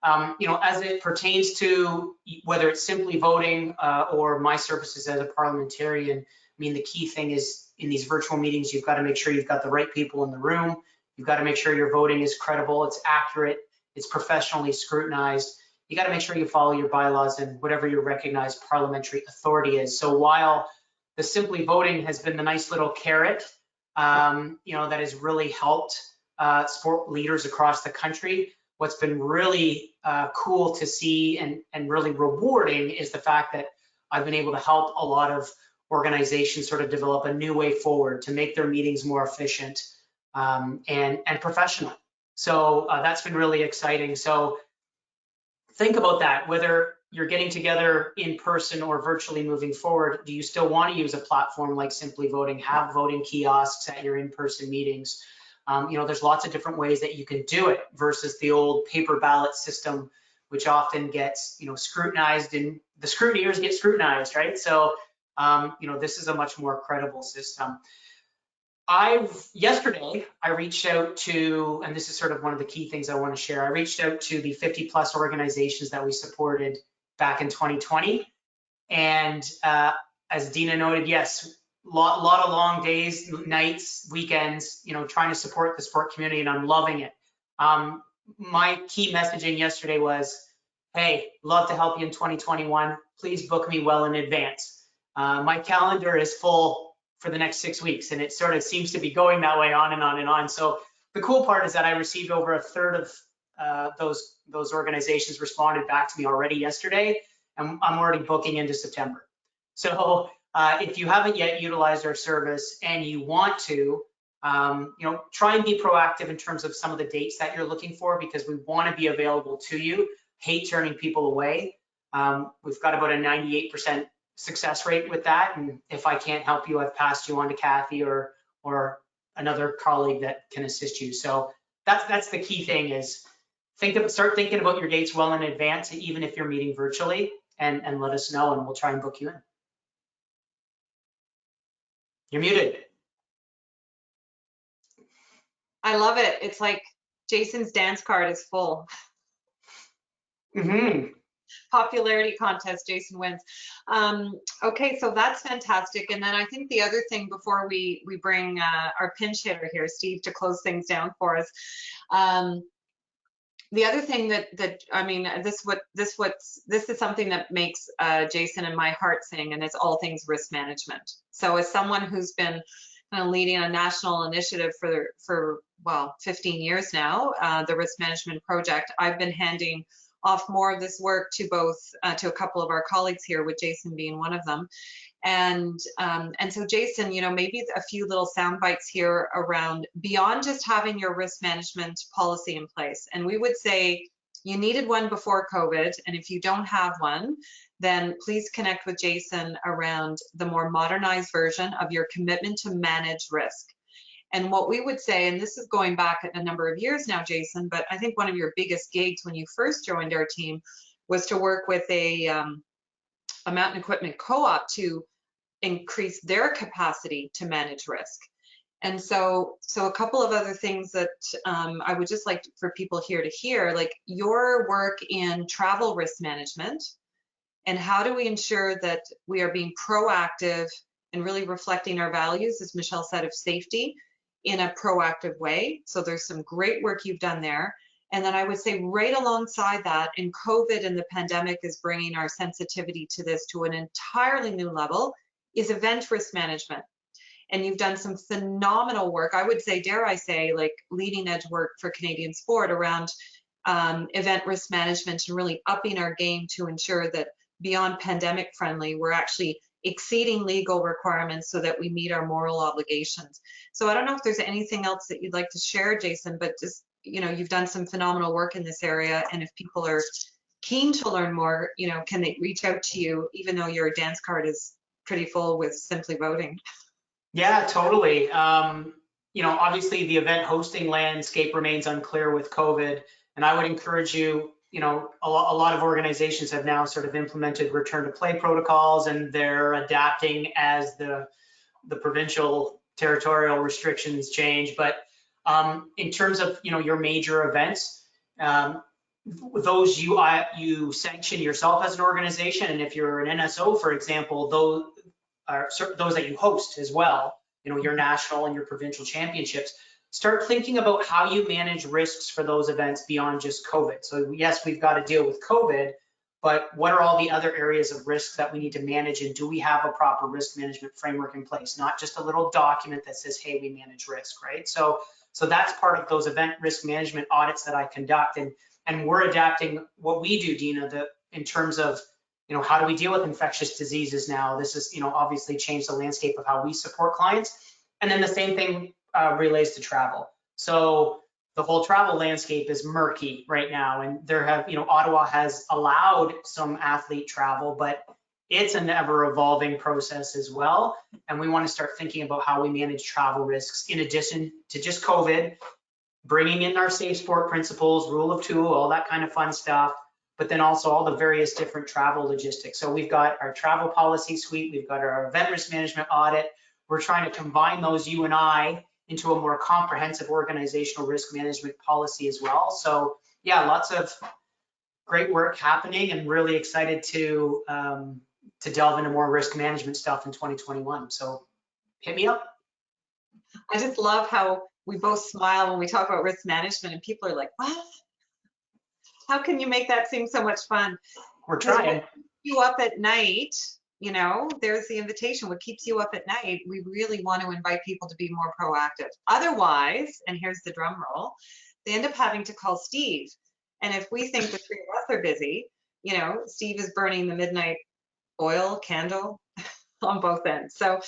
as it pertains to whether it's Simply Voting or my services as a parliamentarian, I mean, the key thing is in these virtual meetings, you've got to make sure you've got the right people in the room. You've got to make sure your voting is credible, it's accurate, it's professionally scrutinized. You got to make sure you follow your bylaws and whatever your recognized parliamentary authority is. So while the Simply Voting has been the nice little carrot, that has really helped sport leaders across the country, what's been really cool to see and really rewarding is the fact that I've been able to help a lot of organizations sort of develop a new way forward to make their meetings more efficient and professional. So that's been really exciting. So think about that, whether you're getting together in person or virtually moving forward, do you still want to use a platform like Simply Voting, have voting kiosks at your in-person meetings? There's lots of different ways that you can do it versus the old paper ballot system, which often gets, scrutinized, and the scrutineers get scrutinized, right? So, this is a much more credible system. Yesterday, I reached out to, and this is sort of one of the key things I want to share, I reached out to the 50+ organizations that we supported back in 2020. And as Dina noted, yes, lot of long days, nights, weekends, trying to support the sport community, and I'm loving it. My key messaging yesterday was, hey, love to help you in 2021. Please book me well in advance. My calendar is full for the next 6 weeks, and it sort of seems to be going that way on and on and on. So the cool part is that I received over a third of those organizations responded back to me already yesterday, and I'm already booking into September. So if you haven't yet utilized our service and you want to, try and be proactive in terms of some of the dates that you're looking for, because we want to be available to you. Hate turning people away. We've got about a 98% success rate with that, and if I can't help you, I've passed you on to Kathy or another colleague that can assist you. So that's the key thing, is start thinking about your dates well in advance, even if you're meeting virtually, and let us know, and we'll try and book you in. You're muted. I love it. It's like Jason's dance card is full. Mm-hmm. Popularity contest, Jason wins. Okay, so that's fantastic. And then I think the other thing before we bring our pinch hitter here, Steve, to close things down for us. The other thing that I mean, this is something that makes Jason and my heart sing, and it's all things risk management. So as someone who's been kind of leading a national initiative for well 15 years now, the risk management project, I've been handing off more of this work to both to a couple of our colleagues here, with Jason being one of them. And so Jason, you know, maybe a few little sound bites here around beyond just having your risk management policy in place. And we would say you needed one before COVID, and if you don't have one, then please connect with Jason around the more modernized version of your commitment to manage risk. And what we would say, and this is going back a number of years now, Jason, but I think one of your biggest gigs when you first joined our team was to work with a mountain equipment co-op to increase their capacity to manage risk. And so a couple of other things that I would just like for people here to hear, like your work in travel risk management, and how do we ensure that we are being proactive and really reflecting our values, as Michelle said, of safety in a proactive way. So there's some great work you've done there. And then I would say right alongside that, and COVID and the pandemic is bringing our sensitivity to this to an entirely new level, is event risk management. And you've done some phenomenal work, I would say, dare I say, like leading edge work for Canadian sport around event risk management, and really upping our game to ensure that beyond pandemic friendly, we're actually exceeding legal requirements so that we meet our moral obligations. So I don't know if there's anything else that you'd like to share, Jason, but just, you know, you've done some phenomenal work in this area. And if people are keen to learn more, you know, can they reach out to you, even though your dance card is pretty full with Simply Voting? Yeah, totally. You know, obviously the event hosting landscape remains unclear with COVID, and I would encourage you, you know, a lot of organizations have now sort of implemented return to play protocols, and they're adapting as the provincial territorial restrictions change. But in terms of, you know, your major events, those you sanction yourself as an organization, and if you're an NSO, for example, those are those that you host as well, you know, your national and your provincial championships. Start thinking about how you manage risks for those events beyond just COVID. So yes, we've got to deal with COVID, but what are all the other areas of risks that we need to manage, and do we have a proper risk management framework in place? Not just a little document that says, hey, we manage risk, right? So that's part of those event risk management audits that I conduct, and we're adapting what we do, Dina, in terms of, you know, how do we deal with infectious diseases now? This is, you know, obviously changed the landscape of how we support clients. And then the same thing relates to travel. So the whole travel landscape is murky right now, and there have, you know, Ottawa has allowed some athlete travel, but it's an ever evolving process as well. And we want to start thinking about how we manage travel risks in addition to just COVID, bringing in our safe sport principles, rule of two, all that kind of fun stuff, but then also all the various different travel logistics. So we've got our travel policy suite, we've got our event risk management audit. We're trying to combine those, you and I, into a more comprehensive organizational risk management policy as well. So yeah, lots of great work happening, and really excited to delve into more risk management stuff in 2021. So hit me up. I just love how we both smile when we talk about risk management, and people are like, what? How can you make that seem so much fun? We're trying. You up at night, you know, there's the invitation. What keeps you up at night? We really want to invite people to be more proactive. Otherwise, and here's the drum roll, they end up having to call Steve. And if we think the three of us are busy, you know, Steve is burning the midnight oil candle on both ends. So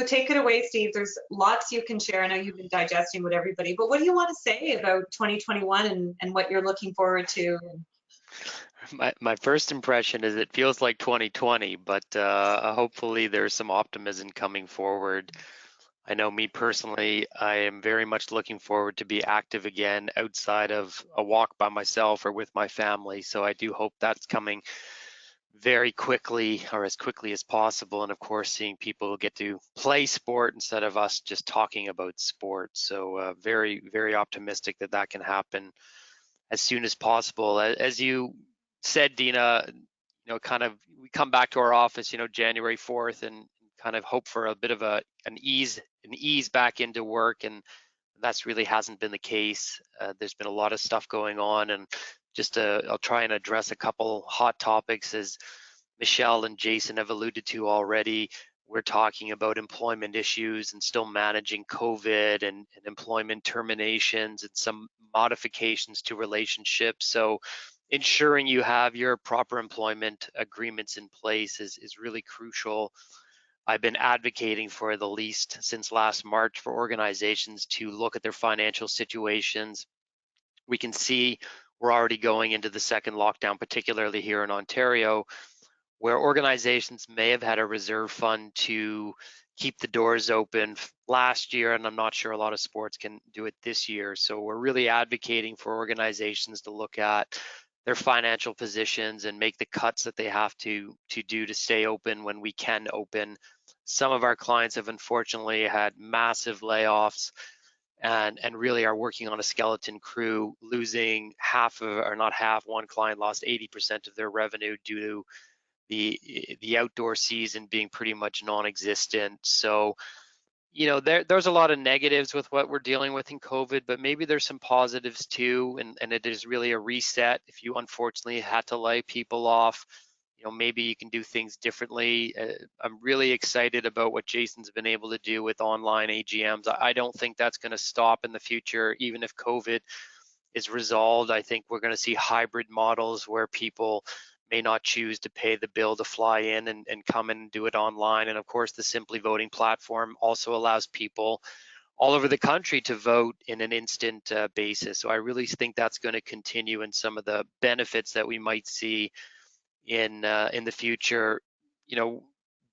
take it away, Steve. There's lots you can share. I know you've been digesting with everybody, but what do you want to say about 2021 and what you're looking forward to? My first impression is it feels like 2020, but hopefully there's some optimism coming forward. I know me personally, I am very much looking forward to be active again outside of a walk by myself or with my family. So I do hope that's coming very quickly, or as quickly as possible. And of course, seeing people get to play sport instead of us just talking about sport. So very, very optimistic that that can happen as soon as possible. As you said, Dina, kind of we come back to our office, January 4th and kind of hope for a bit of an ease back into work, and that's really hasn't been the case. There's been a lot of stuff going on, and just I'll try and address a couple hot topics as Michelle and Jason have alluded to already. We're talking about employment issues and still managing COVID and employment terminations and some modifications to relationships. So ensuring you have your proper employment agreements in place is really crucial. I've been advocating for the least since last March for organizations to look at their financial situations. We can see we're already going into the second lockdown, particularly here in Ontario, where organizations may have had a reserve fund to keep the doors open last year, and I'm not sure a lot of sports can do it this year. So we're really advocating for organizations to look at their financial positions and make the cuts that they have to do to stay open when we can open. Some of our clients have unfortunately had massive layoffs and really are working on a skeleton crew, losing half of, or not half, one client lost 80% of their revenue due to the outdoor season being pretty much non-existent. So, there's a lot of negatives with what we're dealing with in COVID, but maybe there's some positives too, and it is really a reset. If you unfortunately had to lay people off, maybe you can do things differently. I'm really excited about what Jason's been able to do with online AGMs. I don't think that's going to stop in the future, even if COVID is resolved. I think we're going to see hybrid models where people may not choose to pay the bill to fly in and come in and do it online. And of course, the Simply Voting platform also allows people all over the country to vote in an instant basis. So I really think that's going to continue, and some of the benefits that we might see in the future.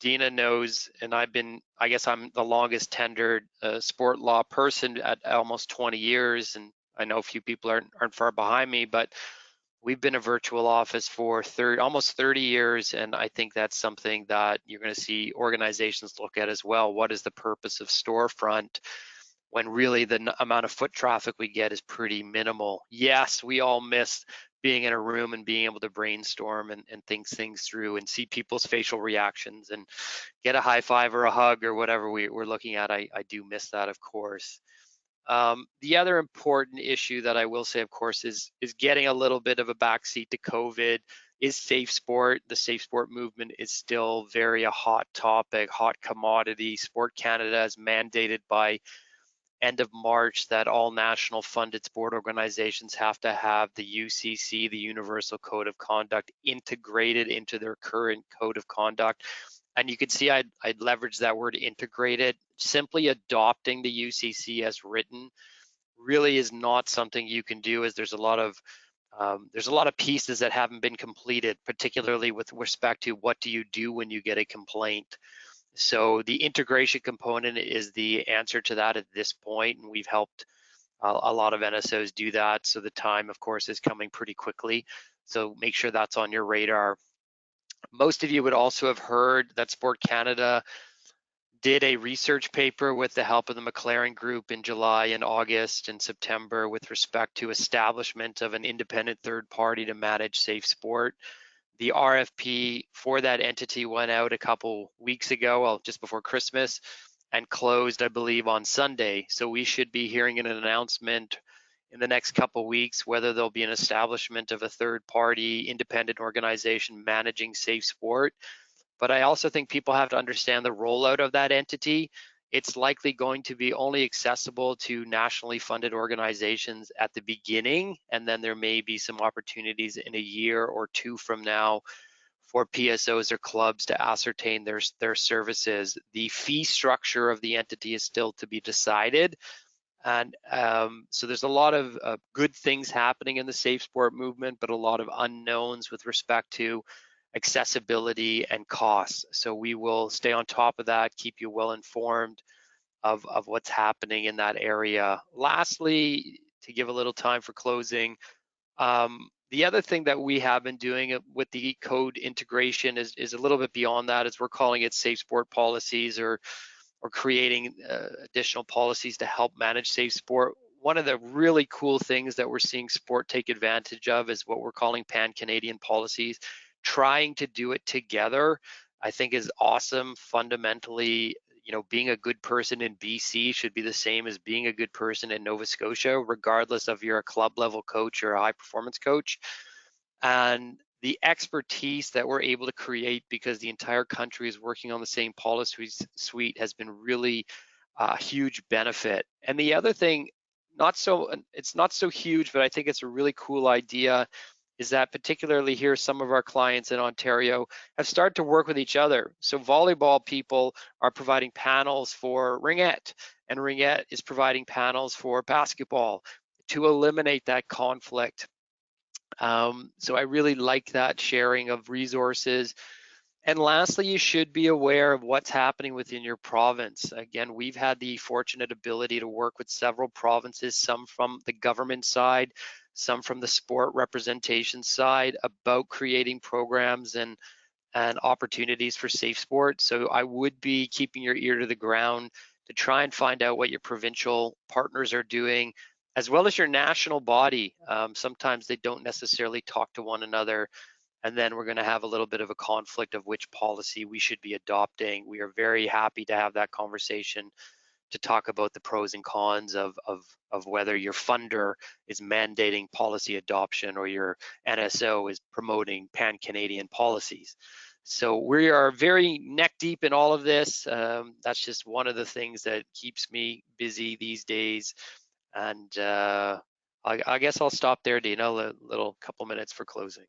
Dina knows, and I guess I'm the longest tenured sport law person at almost 20 years, and I know a few people aren't far behind me, but we've been a virtual office for almost 30 years, and I think that's something that you're going to see organizations look at as well. What is the purpose of storefront when really the amount of foot traffic we get is pretty minimal? Yes, we all miss being in a room and being able to brainstorm and think things through and see people's facial reactions and get a high five or a hug or whatever we're looking at. I do miss that, of course. The other important issue that I will say, of course, is getting a little bit of a backseat to COVID is safe sport. The safe sport movement is still very a hot topic, hot commodity. Sport Canada is mandated by end of March that all national funded sport organizations have to have the UCC, the Universal Code of Conduct, integrated into their current code of conduct. And you can see I'd leverage that word integrated. Simply adopting the UCC as written really is not something you can do, as there's a lot of pieces that haven't been completed, particularly with respect to what do you do when you get a complaint. So the integration component is the answer to that at this point, and we've helped a lot of NSOs do that. So the time, of course, is coming pretty quickly. So make sure that's on your radar. Most of you would also have heard that Sport Canada did a research paper with the help of the McLaren Group in July and August and September with respect to establishment of an independent third party to manage safe sport. The RFP for that entity went out a couple weeks ago, well, just before Christmas, and closed, I believe, on Sunday. So we should be hearing an announcement in the next couple weeks whether there'll be an establishment of a third-party independent organization managing safe sport. But I also think people have to understand the rollout of that entity. It's likely going to be only accessible to nationally funded organizations at the beginning, and then there may be some opportunities in a year or two from now for PSOs or clubs to ascertain their services. The fee structure of the entity is still to be decided. And so there's a lot of good things happening in the safe sport movement, but a lot of unknowns with respect to accessibility and costs. So we will stay on top of that, keep you well informed of what's happening in that area. Lastly, to give a little time for closing, the other thing that we have been doing with the code integration is a little bit beyond that, as we're calling it safe sport policies or creating additional policies to help manage safe sport. one of the really cool things that we're seeing sport take advantage of is what we're calling pan-Canadian policies. Trying to do it together, I think, is awesome. Fundamentally, you know, being a good person in BC should be the same as being a good person in Nova Scotia, regardless of you're a club level coach or a high performance coach. And the expertise that we're able to create because the entire country is working on the same policy suite has been really a huge benefit. And the other thing, it's not so huge, but I think it's a really cool idea, is that particularly here, some of our clients in Ontario have started to work with each other. So volleyball people are providing panels for ringette, and ringette is providing panels for basketball to eliminate that conflict. So I really like that sharing of resources. And lastly, you should be aware of what's happening within your province. Again, we've had the fortunate ability to work with several provinces, some from the government side, some from the sport representation side, about creating programs and opportunities for safe sport. So I would be keeping your ear to the ground to try and find out what your provincial partners are doing, as well as your national body. Sometimes they don't necessarily talk to one another, and then we're going to have a little bit of a conflict of which policy we should be adopting. We are very happy to have that conversation to talk about the pros and cons of whether your funder is mandating policy adoption or your NSO is promoting pan-Canadian policies. So we are very neck deep in all of this. That's just one of the things that keeps me busy these days. And I guess I'll stop there, Dina, a little couple minutes for closing.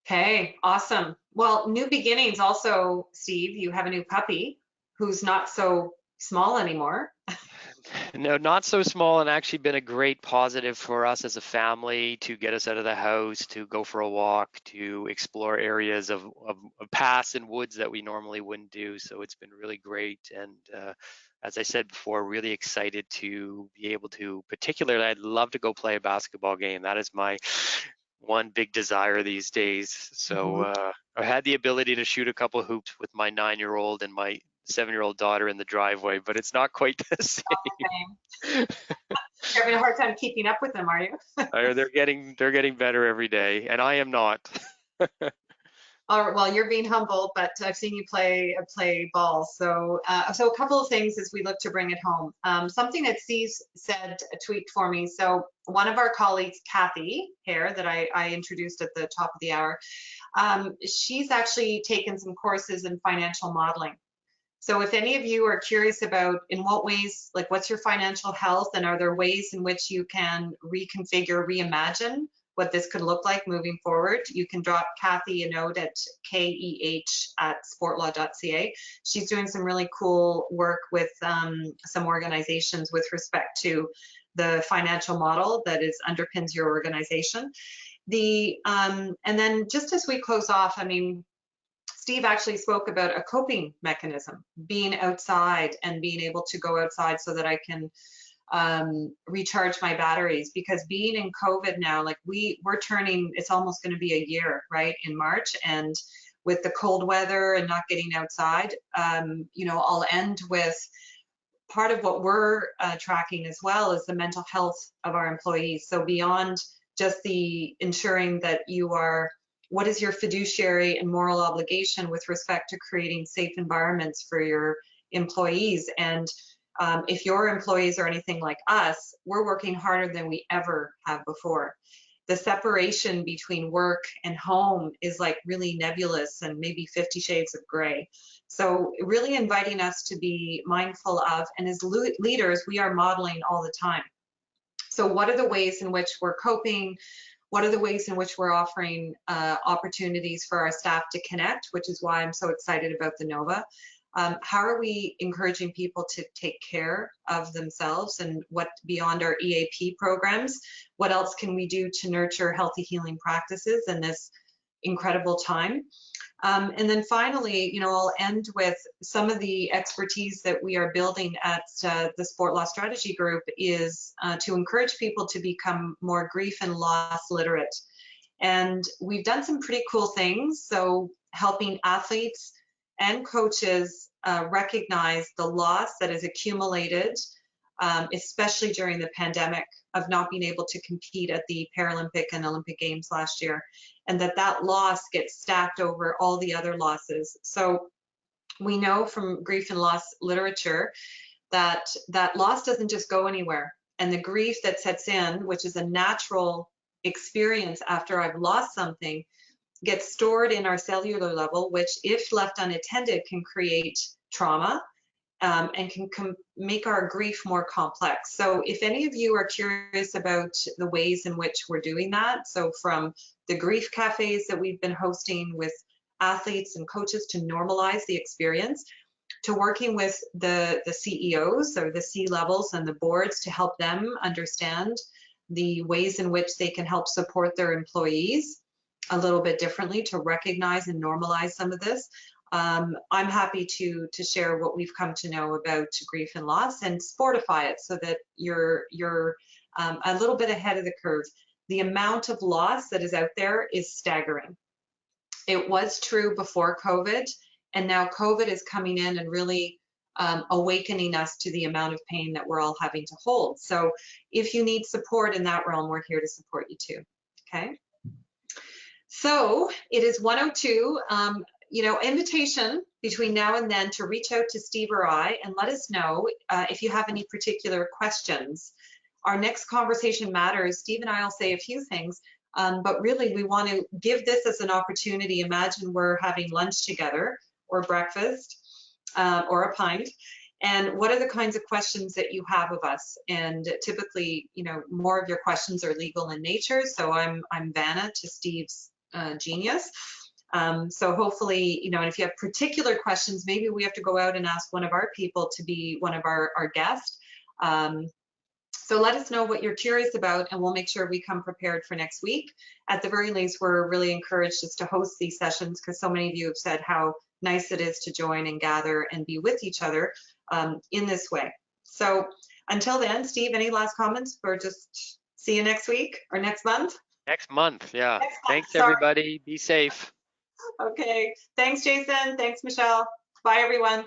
Okay, awesome. Well, new beginnings also, Steve, you have a new puppy who's not so small anymore. No, not so small, and actually been a great positive for us as a family to get us out of the house, to go for a walk, to explore areas of paths and woods that we normally wouldn't do. So it's been really great. And as I said before, really excited to be able to, particularly, I'd love to go play a basketball game. That is my one big desire these days. So I had the ability to shoot a couple hoops with my 9-year-old and my 7-year-old daughter in the driveway, but it's not quite the same. You're having a hard time keeping up with them, are you? They're getting better every day, and I am not. All right, well, you're being humble, but I've seen you play ball. So, so a couple of things as we look to bring it home. Something that Steve said, tweaked for me. So one of our colleagues, Kathy Hare, that I introduced at the top of the hour, she's actually taken some courses in financial modeling. So if any of you are curious about in what ways, like what's your financial health, and are there ways in which you can reconfigure, reimagine what this could look like moving forward, you can drop Kathy a note at keh@sportlaw.ca. She's doing some really cool work with some organizations with respect to the financial model that underpins your organization. And then just as we close off, I mean, Steve actually spoke about a coping mechanism, being outside and being able to go outside so that I can recharge my batteries, because being in COVID now, like we're turning, it's almost going to be a year, right, in March, and with the cold weather and not getting outside, you know, I'll end with part of what we're tracking as well is the mental health of our employees. So beyond just the ensuring that you are, what is your fiduciary and moral obligation with respect to creating safe environments for your employees? And if your employees are anything like us, we're working harder than we ever have before. The separation between work and home is like really nebulous and maybe 50 shades of gray. So really inviting us to be mindful of, and as leaders, we are modeling all the time. So what are the ways in which we're coping? What are the ways in which we're offering opportunities for our staff to connect, which is why I'm so excited about the NOVA. How are we encouraging people to take care of themselves, and what beyond our EAP programs, what else can we do to nurture healthy healing practices in this incredible time? And then finally, you know, I'll end with some of the expertise that we are building at the Sport Law Strategy Group is to encourage people to become more grief and loss literate. And we've done some pretty cool things. So helping athletes and coaches recognize the loss that is accumulated, especially during the pandemic, of not being able to compete at the Paralympic and Olympic Games last year, and that loss gets stacked over all the other losses. So we know from grief and loss literature that loss doesn't just go anywhere, and the grief that sets in, which is a natural experience after I've lost something, gets stored in our cellular level, which if left unattended can create trauma, and can make our grief more complex. So if any of you are curious about the ways in which we're doing that, so from the grief cafes that we've been hosting with athletes and coaches to normalize the experience, to working with the CEOs or the C-levels and the boards to help them understand the ways in which they can help support their employees a little bit differently to recognize and normalize some of this. I'm happy to share what we've come to know about grief and loss and sportify it so that you're a little bit ahead of the curve. The amount of loss that is out there is staggering. It was true before COVID, and now COVID is coming in and really awakening us to the amount of pain that we're all having to hold. So if you need support in that realm, we're here to support you too, okay? So it is 1:02, invitation between now and then to reach out to Steve or I and let us know if you have any particular questions. Our next conversation matters. Steve and I will say a few things, but really we want to give this as an opportunity. Imagine we're having lunch together or breakfast or a pint. And what are the kinds of questions that you have of us? And typically, more of your questions are legal in nature. So I'm Vanna to Steve's genius. So hopefully, and if you have particular questions, maybe we have to go out and ask one of our people to be one of our guests. So let us know what you're curious about, and we'll make sure we come prepared for next week. At the very least, we're really encouraged just to host these sessions because so many of you have said how nice it is to join and gather and be with each other in this way. So until then, Steve, any last comments, or just see you next week or next month? Next month, yeah. Next month, Thanks, sorry. everybody. Be safe. Okay. Thanks, Jason. Thanks, Michelle. Bye, everyone.